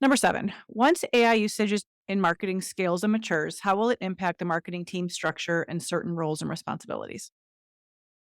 Number 7, once AI usage in marketing scales and matures, how will it impact the marketing team structure and certain roles and responsibilities?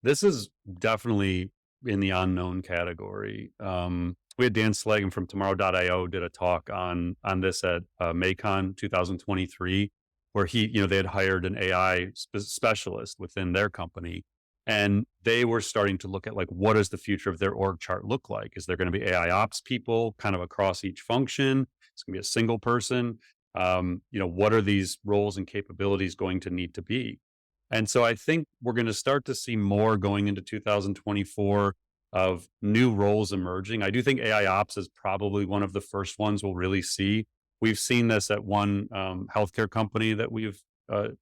This is definitely in the unknown category. We had Dan Slagan from Tomorrow.io did a talk on this at MACON 2023, where they had hired an AI specialist within their company, and they were starting to look at like what does the future of their org chart look like? Is there going to be AI ops people kind of across each function? It's going to be a single person. What are these roles and capabilities going to need to be? And so I think we're going to start to see more going into 2024 of new roles emerging. I do think AI ops is probably one of the first ones we'll really see. We've seen this at one healthcare company that we've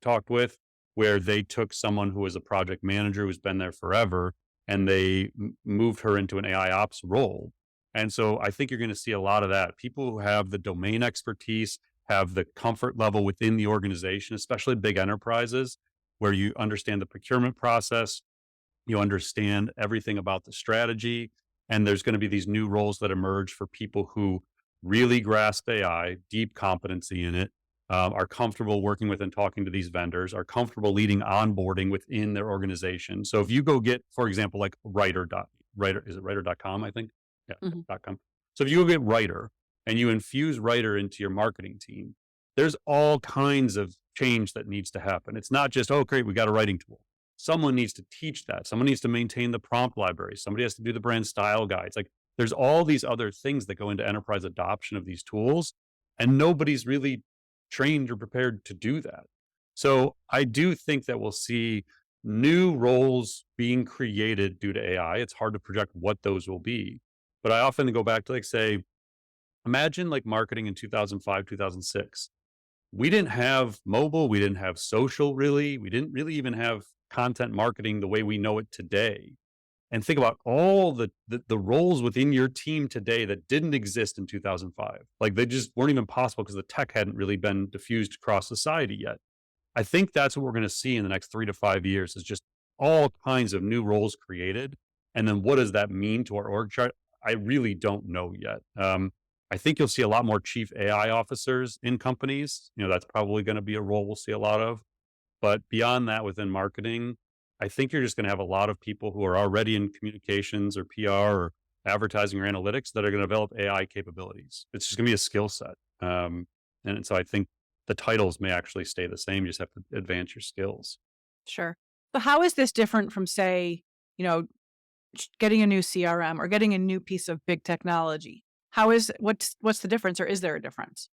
talked with, where they took someone who was a project manager who's been there forever, and they moved her into an AI ops role. And so I think you're going to see a lot of that. People who have the domain expertise, have the comfort level within the organization, especially big enterprises where you understand the procurement process, you understand everything about the strategy, and there's going to be these new roles that emerge for people who really grasp AI, deep competency in it, are comfortable working with and talking to these vendors, are comfortable leading onboarding within their organization. So if you go get, for example, like Writer, is it writer.com, I think? Yeah, Mhm. .com. So if you go get Writer and you infuse Writer into your marketing team, there's all kinds of change that needs to happen. It's not just, oh, great, we got a writing tool. Someone needs to teach that. Someone needs to maintain the prompt library. Somebody has to do the brand style guides. Like there's all these other things that go into enterprise adoption of these tools, and nobody's really trained or prepared to do that. So I do think that we'll see new roles being created due to AI. It's hard to project what those will be. But I often go back to like say, imagine like marketing in 2005, 2006. We didn't have mobile, we didn't have social really, we didn't really even have content marketing the way we know it today. And think about all the roles within your team today that didn't exist in 2005. Like they just weren't even possible because the tech hadn't really been diffused across society yet. I think that's what we're going to see in the next 3 to 5 years is just all kinds of new roles created. And then what does that mean to our org chart? I really don't know yet. I think you'll see a lot more chief AI officers in companies. That's probably going to be a role we'll see a lot of. But beyond that, within marketing, I think you're just going to have a lot of people who are already in communications or PR or advertising or analytics that are going to develop AI capabilities. It's just going to be a skill set. And so I think the titles may actually stay the same. You just have to advance your skills. Sure. So how is this different from, say, you know, getting a new CRM or getting a new piece of big technology? What's the difference, or is there a difference?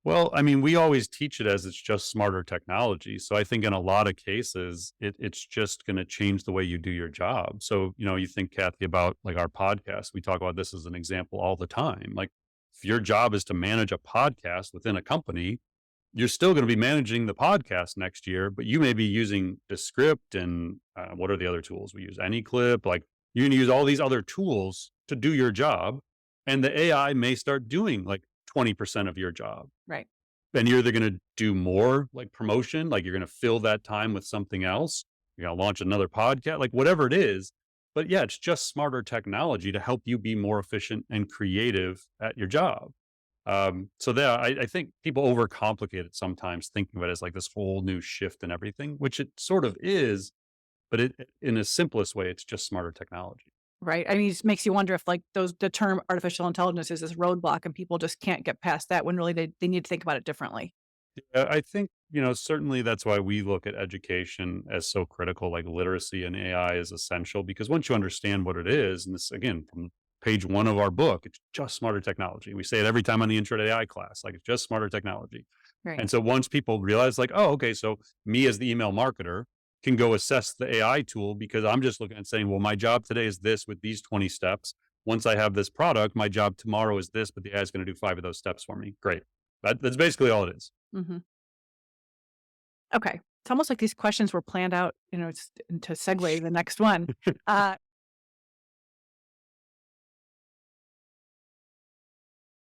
Well, I mean, we always teach it as it's just smarter technology. So I think in a lot of cases, it's just going to change the way you do your job. So, you think, Kathy, about like our podcast. We talk about this as an example all the time. Like, if your job is to manage a podcast within a company, you're still going to be managing the podcast next year, but you may be using Descript and what are the other tools we use? AnyClip. Like, you're going to use all these other tools to do your job. And the AI may start doing like 20% of your job. Right. And you're either going to do more like promotion, like you're going to fill that time with something else. You're going to launch another podcast, like whatever it is. But yeah, it's just smarter technology to help you be more efficient and creative at your job. So there, I think people overcomplicate it sometimes, thinking of it as like this whole new shift and everything, which it sort of is, but in a simplest way, it's just smarter technology. Right. I mean, it just makes you wonder if like the term artificial intelligence is this roadblock and people just can't get past that when really they need to think about it differently. I think, certainly that's why we look at education as so critical, like literacy and AI is essential because once you understand what it is, and this again from page one of our book, it's just smarter technology. We say it every time on the intro to AI class, like it's just smarter technology. Right. And so once people realize, like, oh, okay, so me as the email marketer can go assess the AI tool because I'm just looking and saying, well, my job today is this with these 20 steps. Once I have this product, my job tomorrow is this, but the AI is going to do 5 of those steps for me. Great. That's basically all it is. Mhm. Okay. It's almost like these questions were planned out, to segue to the next one. Uh,